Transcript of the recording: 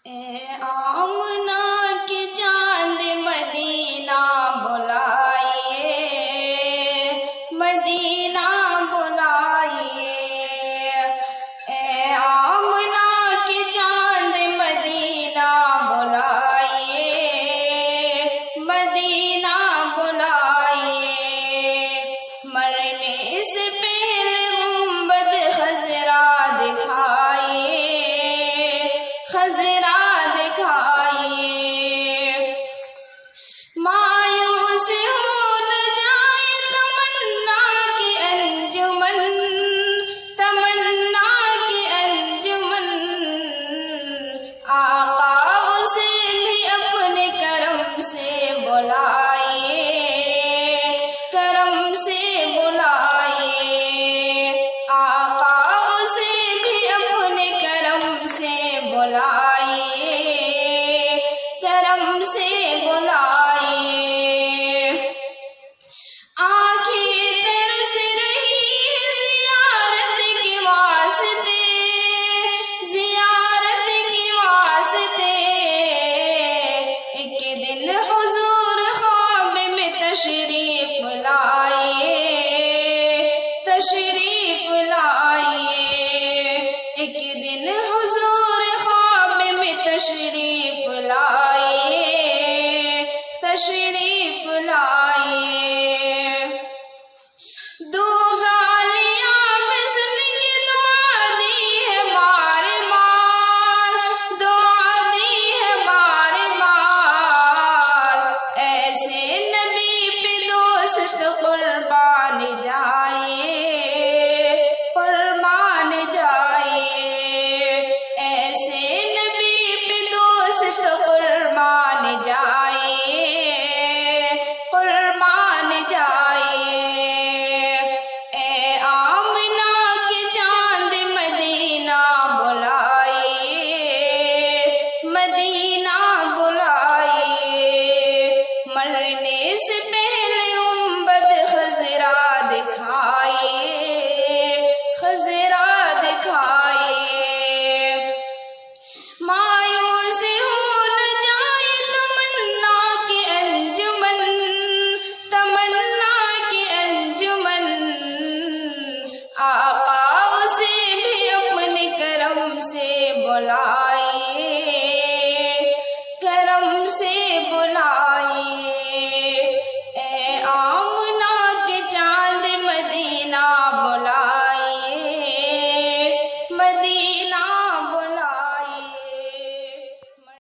اے آمنہ کے چاند مدینہ بلائیے، مدینہ بلائیے، اے آمنہ کے چاند مدینہ بلائیے، مدینہ بلائیے، مرنے سے پہلے گنبد خضرا دکھائیے، خضرا دکھائیے، مایوس ہو نہ جائے تمنا کی انجمن، تمنا کی انجمن، آقا اسے بھی اپنے کرم سے بلائیے، کرم سے بلائیے، آقا اسے بھی اپنے کرم سے بلائیے، کرم سے بلائیے، آنکھیں ترس رہی ہیں زیارت کے واسطے، زیارت کے واسطے، ایک دن حضور خواب میں تشریف لائیے، تشریف لائیے، ایک دن حضور خواب میں تشریف